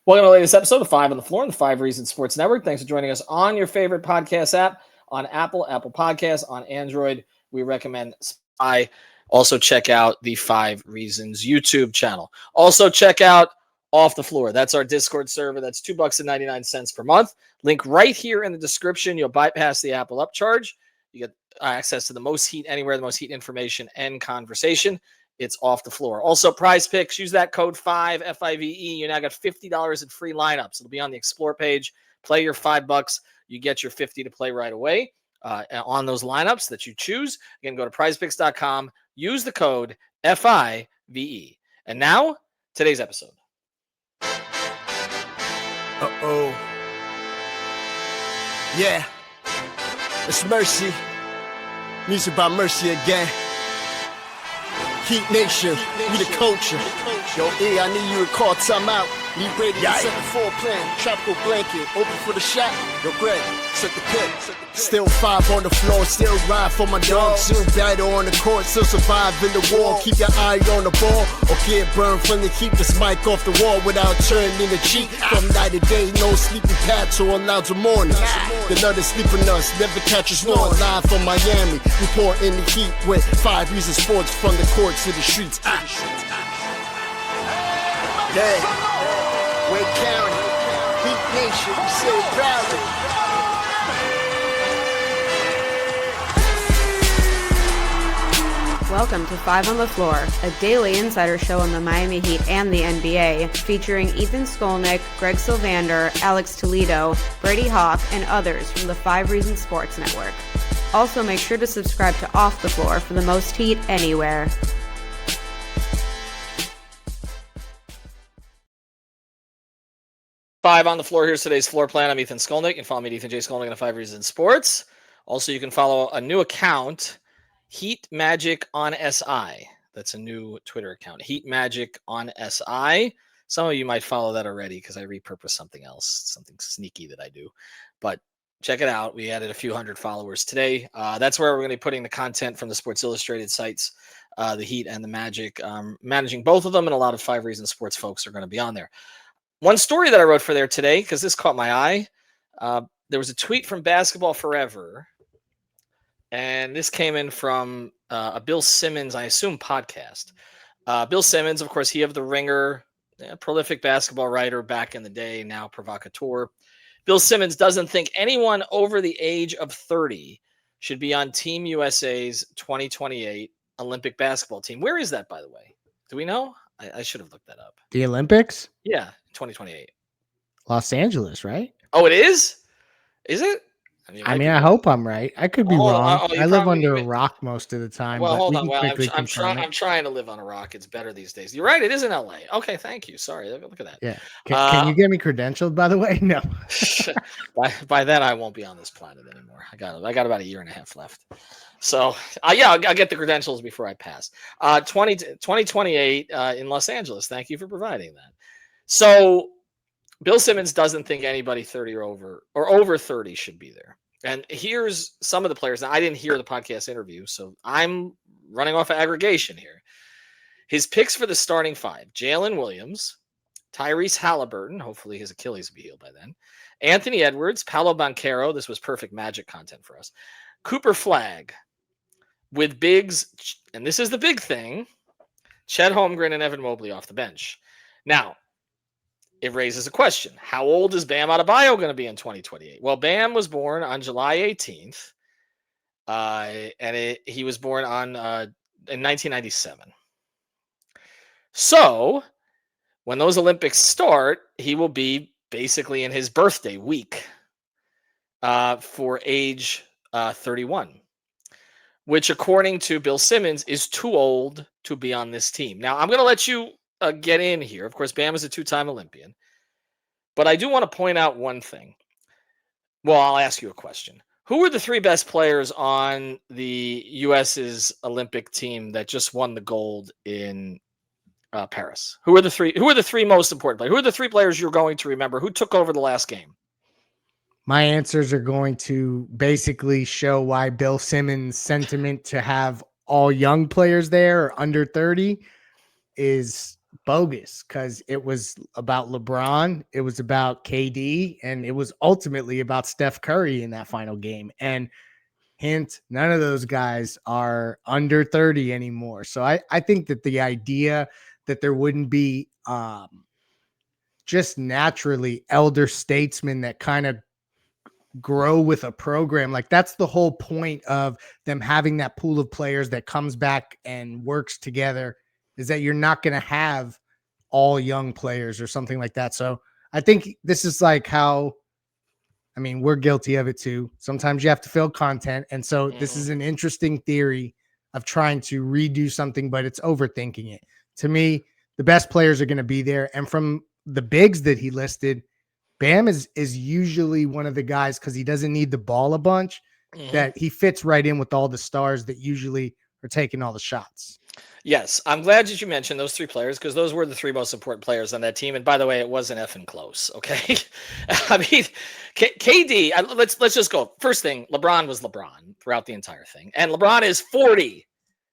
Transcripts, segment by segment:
Welcome to the latest episode of 5 on the Floor on the 5 Reasons Sports Network. Thanks for joining us on your favorite podcast app, on Apple Podcasts, on Android. We recommend Spotify. Also check out the 5 Reasons YouTube channel. Also check out Off the Floor. That's our Discord server. That's $2.99 per month. Link right here in the description. You'll bypass the Apple upcharge. You get access to the most heat anywhere, the most heat information and conversation. It's Off the Floor. Also, PrizePicks. Use that code 5 FIVE. You now got $50 in free lineups. It'll be on the Explore page. Play your $5. You get your $50 to play right away on those lineups that you choose. Again, go to PrizePicks.com. Use the code FIVE. And now, today's episode. Uh-oh. Yeah. It's Mercy. Music by Mercy again. Heat Nation, we the culture. Yo, I need you to call timeout. Need Brady to set the floor plan. Tropical blanket, open for the shot. Yo, Greg, set the pick. Still 5 on the floor, still ride for my dog. Still battle on the court, still survive in the war. Keep your eye on the ball, or get burned from the keep this mic off the wall without turning the cheek. From night to day, no sleeping paths or allowed to mornings. The nut is sleeping us, never catch us snoring. Live from Miami, report in the heat with 5 Reasons Sports from the courts to the streets. Yeah, Wake County, Heat Nation, we say it proudly. Welcome to 5 on the Floor, a daily insider show on the Miami Heat and the NBA, featuring Ethan Skolnick, Greg Sylvander, Alex Toledo, Brady Hawk, and others from the 5 Reasons Sports Network. Also, make sure to subscribe to Off the Floor for the most heat anywhere. Five on the Floor. Here's today's floor plan. I'm Ethan Skolnick. You can follow me at Ethan J. Skolnick on 5 Reasons Sports. Also, you can follow a new account, Heat Magic on SI. That's a new Twitter account, Heat Magic on SI. Some of you might follow that already because I repurposed something else, something sneaky that I do. But check it out. We added a few hundred followers today. That's where we're going to be putting the content from the Sports Illustrated sites, the Heat and the Magic, managing both of them, and a lot of 5 Reasons Sports folks are going to be on there. One story that I wrote for there today, because this caught my eye, there was a tweet from Basketball Forever, and this came in from a Bill Simmons, I assume, podcast. Bill Simmons, of course, he of The Ringer, prolific basketball writer back in the day, now provocateur. Bill Simmons doesn't think anyone over the age of 30 should be on Team USA's 2028 Olympic basketball team. Where is that, by the way? Do we know? I should have looked that up. The Olympics? Yeah, 2028. Los Angeles, right? Oh, it is? Is it? I hope I'm right. I could be wrong. I live under a rock most of the time. Well, hold on. Well, I'm trying to live on a rock. It's better these days. You're right. It is in LA. Okay, thank you. Sorry. Look at that. Yeah. Can you get me credentialed, by the way? No. by then, I won't be on this planet anymore. I got about a year and a half left. So, I'll get the credentials before I pass. 2028 in Los Angeles. Thank you for providing that. So, Bill Simmons doesn't think anybody 30 or over 30 should be there. And here's some of the players. Now, I didn't hear the podcast interview, so I'm running off of aggregation here. His picks for the starting 5, Jalen Williams, Tyrese Halliburton, hopefully his Achilles will be healed by then, Anthony Edwards, Paolo Banchero, this was perfect Magic content for us, Cooper Flagg, with bigs, and this is the big thing, Chet Holmgren and Evan Mobley off the bench. Now, it raises a question. How old is Bam Adebayo going to be in 2028? Well, Bam was born on July 18th, and he was born in 1997. So, when those Olympics start, he will be basically in his birthday week for age 31, which, according to Bill Simmons, is too old to be on this team. Now, I'm going to let you get in here. Of course, Bam is a 2-time Olympian. But I do want to point out one thing. Well, I'll ask you a question. Who were the 3 best players on the U.S.'s Olympic team that just won the gold in Paris? Who are the 3 most important players? Who are the 3 players you're going to remember? Who took over the last game? My answers are going to basically show why Bill Simmons' sentiment to have all young players there or under 30 is bogus because it was about LeBron, it was about KD, and it was ultimately about Steph Curry in that final game. And hint, none of those guys are under 30 anymore. So I think that the idea that there wouldn't be just naturally elder statesmen that kind of grow with a program, like that's the whole point of them having that pool of players that comes back and works together, is that you're not going to have all young players or something like that. So I think this is like how, I mean, we're guilty of it too. Sometimes you have to fill content. And so this is an interesting theory of trying to redo something, but it's overthinking it. To me, the best players are going to be there. And from the bigs that he listed, Bam is usually one of the guys, because he doesn't need the ball a bunch, that he fits right in with all the stars that usually are taking all the shots. Yes, I'm glad that you mentioned those 3 players, because those were the 3 most important players on that team. And by the way, it wasn't effing close. Okay, I mean, KD. Let's just go. First thing, LeBron was LeBron throughout the entire thing, and LeBron is 40,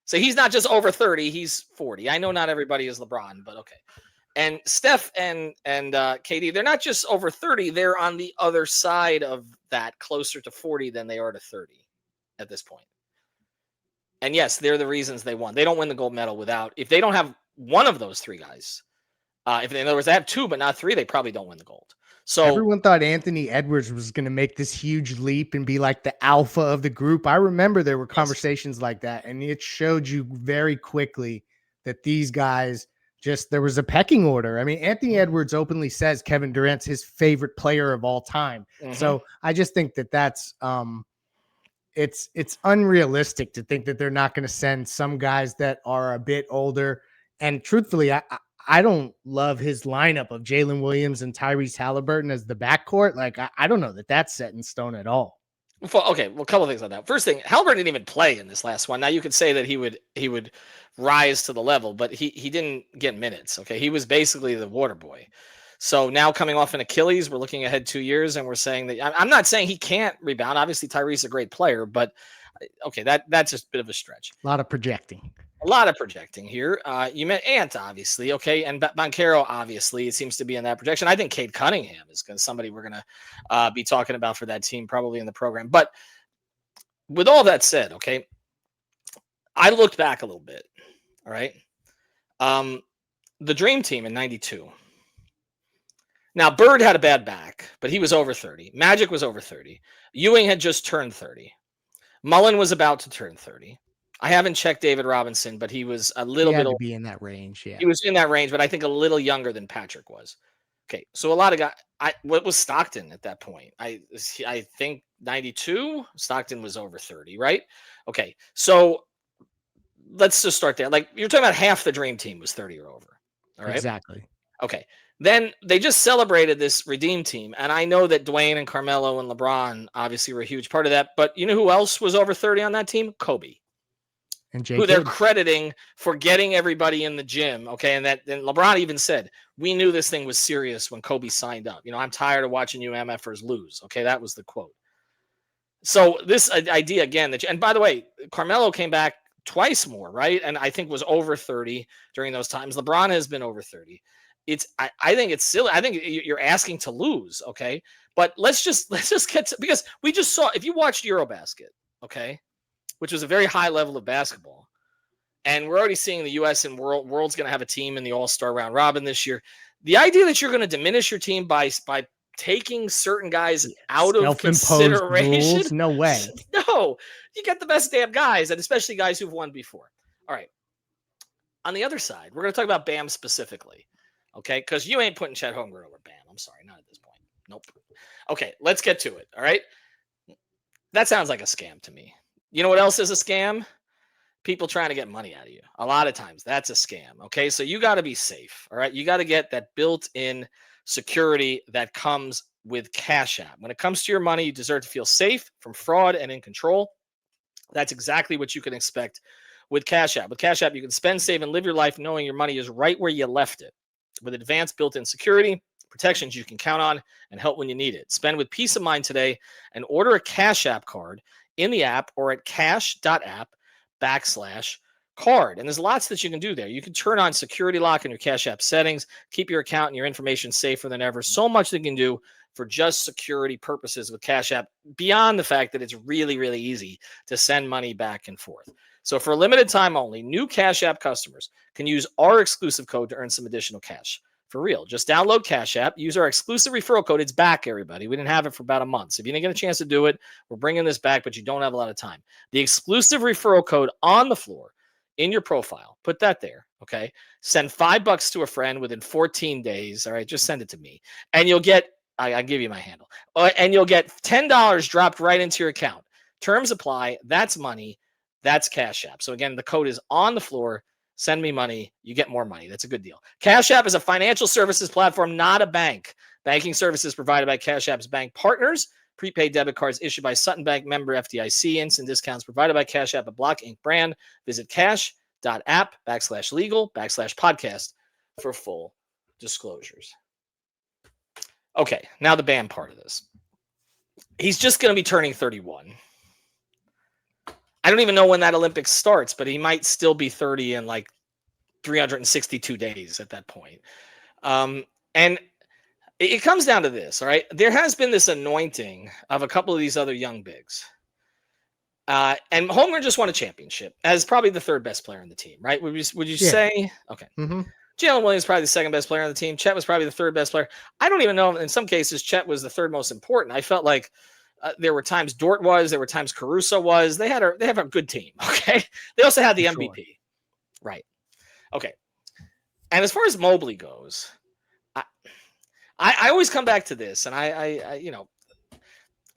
so he's not just over 30. He's 40. I know not everybody is LeBron, but okay. And Steph and KD, they're not just over 30. They're on the other side of that, closer to 40 than they are to 30 at this point. And yes, they're the reasons they won. They don't win the gold medal without, if they don't have one of those 3 guys, if they, in other words, they have 2 but not 3, they probably don't win the gold. So everyone thought Anthony Edwards was going to make this huge leap and be like the alpha of the group. I remember there were conversations like that, and it showed you very quickly that these guys just, there was a pecking order. I mean, Anthony Edwards openly says Kevin Durant's his favorite player of all time. So I just think that that's it's unrealistic to think that they're not going to send some guys that are a bit older. And truthfully, I don't love his lineup of Jalen Williams and Tyrese Halliburton as the backcourt. Like, I don't know that that's set in stone at all. Okay, well, a couple of things on that. First thing, Halliburton didn't even play in this last one. Now you could say that he would rise to the level, but he didn't get minutes. Okay, he was basically the water boy. So now coming off an Achilles, we're looking ahead 2 years, and we're saying that I'm not saying he can't rebound. Obviously, Tyrese is a great player, but okay, that's just a bit of a stretch. A lot of projecting. A lot of projecting here. You meant Ant, obviously, okay, and Banchero, obviously, it seems to be in that projection. I think Cade Cunningham is somebody we're going to be talking about for that team probably in the program. But with all that said, okay, I looked back a little bit, all right? The Dream Team in 92. Now, Bird had a bad back, but he was over 30. Magic was over 30. Ewing had just turned 30. Mullen was about to turn 30. I haven't checked David Robinson, but he was a little bit to be in that range. Yeah, he was in that range, but I think a little younger than Patrick was. Okay, so a lot of guys. What was Stockton at that point? I think 92. Stockton was over 30, right? Okay, so let's just start there. Like, you're talking about half the Dream Team was 30 or over. All right, exactly. Okay, then they just celebrated this Redeem Team, and I know that Dwayne and Carmelo and LeBron obviously were a huge part of that. But you know who else was over 30 on that team? Kobe. And who they're crediting for getting everybody in the gym. Okay. And LeBron even said, we knew this thing was serious when Kobe signed up. You know, I'm tired of watching you MFers lose. Okay. That was the quote. So this idea again, and by the way, Carmelo came back twice more, right? And I think was over 30 during those times. LeBron has been over 30. I think it's silly. I think you're asking to lose. Okay. But let's just get to, because we just saw, if you watched Eurobasket, okay, which was a very high level of basketball. And we're already seeing the U.S. and world's going to have a team in the All-Star round robin this year. The idea that you're going to diminish your team by taking certain guys out of consideration. Rules? No way. No, you get the best damn guys, and especially guys who've won before. All right. On the other side, we're going to talk about Bam specifically, okay? Because you ain't putting Chet Holmgren over Bam. I'm sorry, not at this point. Nope. Okay, let's get to it, all right? That sounds like a scam to me. You know what else is a scam? People trying to get money out of you. A lot of times that's a scam. Okay. So you got to be safe. All right. You got to get that built-in security that comes with Cash App. When it comes to your money, you deserve to feel safe from fraud and in control. That's exactly what you can expect with Cash App. With Cash App, you can spend, save, and live your life knowing your money is right where you left it. With advanced built-in security, protections you can count on, and help when you need it. Spend with peace of mind today and order a Cash App card in the app or at cash.app/ card. And there's lots that you can do there. You can turn on security lock in your Cash App settings, keep your account and your information safer than ever. So much they can do for just security purposes with Cash App, beyond the fact that it's really, really easy to send money back and forth. So for a limited time only, new Cash App customers can use our exclusive code to earn some additional cash. For real, just download Cash App, use our exclusive referral code. It's back, everybody. We didn't have it for about a month. So if you didn't get a chance to do it, we're bringing this back, but you don't have a lot of time. The exclusive referral code on the floor in your profile, put that there, okay? Send $5 to a friend within 14 days. All right, just send it to me. And you'll get, I'll give you my handle. And you'll get $10 dropped right into your account. Terms apply. That's money. That's Cash App. So again, the code is on the floor. Send me money. You get more money. That's a good deal. Cash App is a financial services platform, not a bank. Banking services provided by Cash App's bank partners. Prepaid debit cards issued by Sutton Bank, member FDIC. Instant discounts provided by Cash App, a Block Inc. brand. Visit cash.app/legal/podcast for full disclosures. Okay, now the Bam part of this. He's just going to be turning 31. I don't even know when that Olympics starts, but he might still be 30 in like 362 days at that point. And it comes down to this, all right? There has been this anointing of a couple of these other young bigs. And Holmgren just won a championship as probably the third best player on the team, right? Would you say? Okay. Mm-hmm. Jalen Williams probably the second best player on the team. Chet was probably the third best player. I don't even know. In some cases, Chet was the third most important. I felt like there were times Dort was. There were times Caruso was. They have a good team, okay? They also had the MVP. Sure. Right. Okay. And as far as Mobley goes, I always come back to this, and I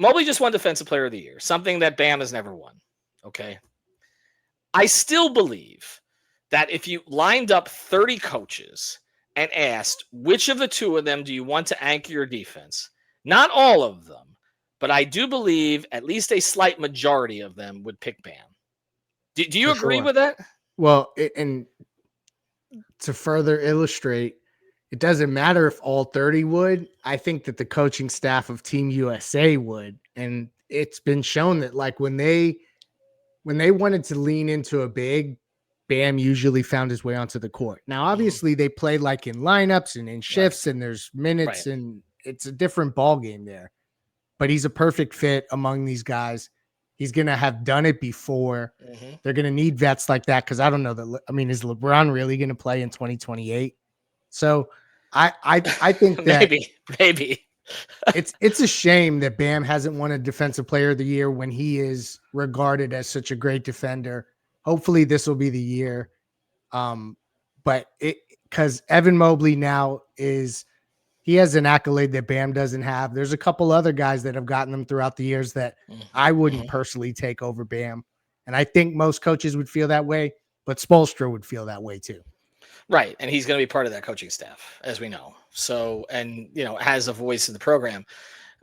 Mobley just won Defensive Player of the Year, something that Bam has never won. Okay. I still believe that if you lined up 30 coaches and asked which of the two of them do you want to anchor your defense, not all of them, but I do believe at least a slight majority of them would pick Bam. Do you agree with that? Well, and to further illustrate, it doesn't matter if all 30 would. I think that the coaching staff of Team USA would. And it's been shown that like when they wanted to lean into a big, Bam usually found his way onto the court. Now, obviously they play like in lineups and in shifts and there's minutes and it's a different ball game there, but he's a perfect fit among these guys. He's going to have done it before. They're going to need vets like that. Cause I don't know that. I mean, is LeBron really going to play in 2028? So I think that maybe it's a shame that Bam hasn't won a Defensive Player of the Year when he is regarded as such a great defender. Hopefully this will be the year. But because Evan Mobley now he has an accolade that Bam doesn't have. There's a couple other guys that have gotten them throughout the years that I wouldn't personally take over Bam. And I think most coaches would feel that way, but Spoelstra would feel that way too. Right. And he's going to be part of that coaching staff, as we know. So, and, has a voice in the program.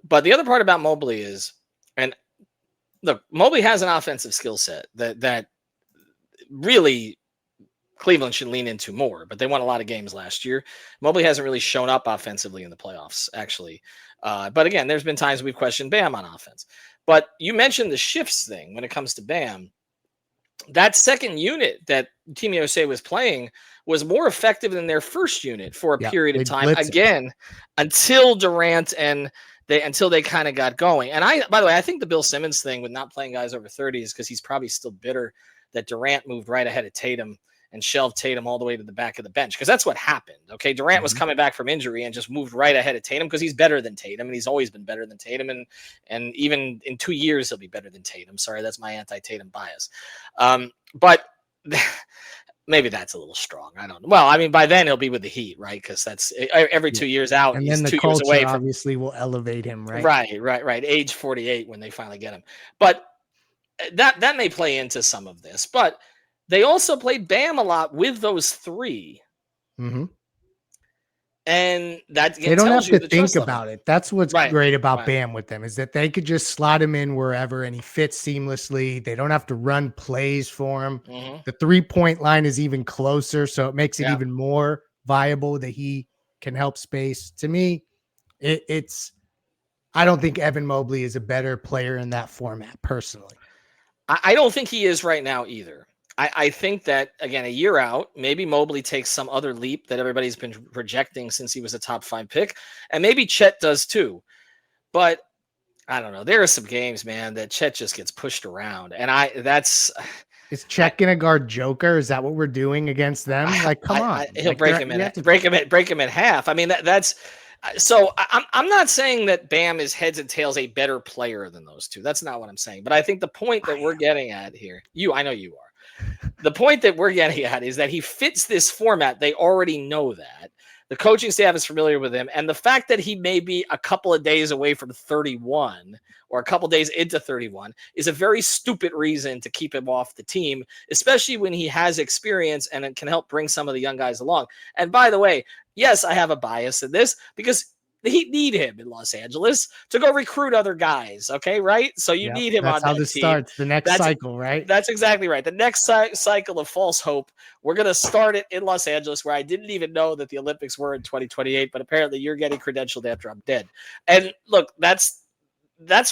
But the other part about Mobley is, and look, Mobley has an offensive skill set that really Cleveland should lean into more, but they won a lot of games last year. Mobley hasn't really shown up offensively in the playoffs, actually. But again, there's been times we've questioned Bam on offense. But you mentioned the shifts thing when it comes to Bam. That second unit that Team USA was playing was more effective than their first unit for a period of time. Again, until Durant until they kind of got going. And by the way, I think the Bill Simmons thing with not playing guys over 30 is because he's probably still bitter that Durant moved right ahead of Tatum and shelved Tatum all the way to the back of the bench. Because that's what happened. Okay. Durant was coming back from injury and just moved right ahead of Tatum because he's better than Tatum. And he's always been better than Tatum. And even in 2 years, he'll be better than Tatum. Sorry, that's my anti-Tatum bias. But maybe that's a little strong. I don't know. Well, I mean, by then he'll be with the Heat, right? Because that's every 2 years out. And then the 2 culture years away from, obviously will elevate him, right? Right. Age 48 when they finally get him. But that may play into some of this. But they also played Bam a lot with those three. And that they don't have to think about it. That's what's great about Bam with them is that they could just slot him in wherever and he fits seamlessly. They don't have to run plays for him. The 3-point line is even closer, so it makes it even more viable that he can help space. To me, I don't think Evan Mobley is a better player in that format personally. I don't think he is right now either. I think that, again, a year out, maybe Mobley takes some other leap that everybody's been projecting since he was a top 5 pick. And maybe Chet does too. But I don't know. There are some games, man, that Chet just gets pushed around. And is Chet gonna guard Joker? Is that what we're doing against them? Like, come on. He'll like, break him in half. I mean, that's so I'm not saying that Bam is heads and tails a better player than those two. That's not what I'm saying. But I think the point that we're getting at here, I know you are. The point that we're getting at is that he fits this format. They already know that. The coaching staff is familiar with him. And the fact that he may be a couple of days away from 31 or a couple days into 31 is a very stupid reason to keep him off the team, especially when he has experience and it can help bring some of the young guys along. And by the way, yes, I have a bias in this because the Heat need him in Los Angeles to go recruit other guys. Okay, right? So you need him on that team. That's how this starts. The next cycle, right? That's exactly right. The next cycle of false hope. We're going to start it in Los Angeles, where I didn't even know that the Olympics were in 2028, but apparently you're getting credentialed after I'm dead. And look, that's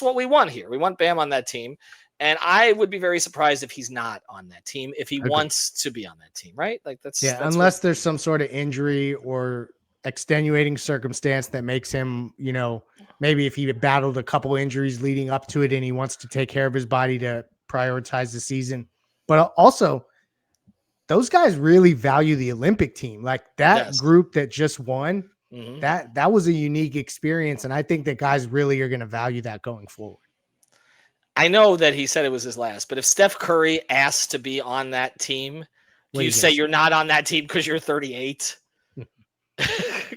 what we want here. We want Bam on that team. And I would be very surprised if he's not on that team, if he wants to be on that team, right? Like that's unless there's some sort of injury or extenuating circumstance that makes him, maybe if he battled a couple injuries leading up to it and he wants to take care of his body to prioritize the season. But also, those guys really value the Olympic team. Like that group that just won, that was a unique experience. And I think that guys really are going to value that going forward. I know that he said it was his last, but if Steph Curry asked to be on that team, do you say you're not on that team because you're 38?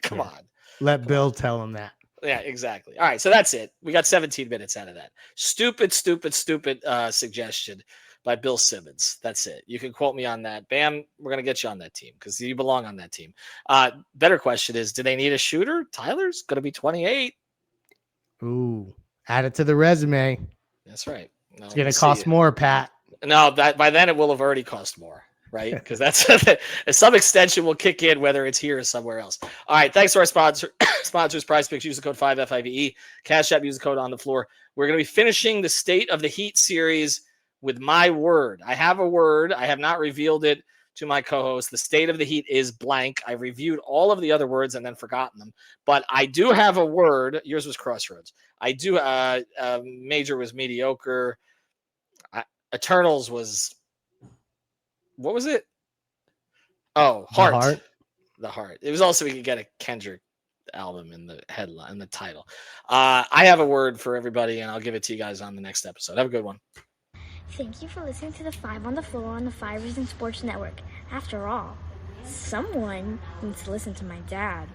Come on. Let Bill tell him that. Yeah, exactly. All right, so that's it. We got 17 minutes out of that. Stupid suggestion by Bill Simmons. That's it. You can quote me on that. Bam, we're going to get you on that team because you belong on that team. Better question is, do they need a shooter? Tyler's going to be 28. Ooh, add it to the resume. That's right. It's going to cost more, Pat. No, by then it will have already cost more. Right? Because that's some extension will kick in, whether it's here or somewhere else. All right. Thanks to our sponsors, PrizePicks. Use the code 5FIVE. CASHAPP, use the code on the floor. We're going to be finishing the State of the Heat series with my word. I have a word. I have not revealed it to my co-host. The State of the Heat is blank. I reviewed all of the other words and then forgotten them. But I do have a word. Yours was crossroads. I do. Major was mediocre. Eternals was. What was it? Oh, Heart. The Heart. It was also, we could get a Kendrick album in the headline, in the title. I have a word for everybody, and I'll give it to you guys on the next episode. Have a good one. Thank you for listening to the 5 on the Floor on the 5 Reasons Sports Network. After all, someone needs to listen to my dad.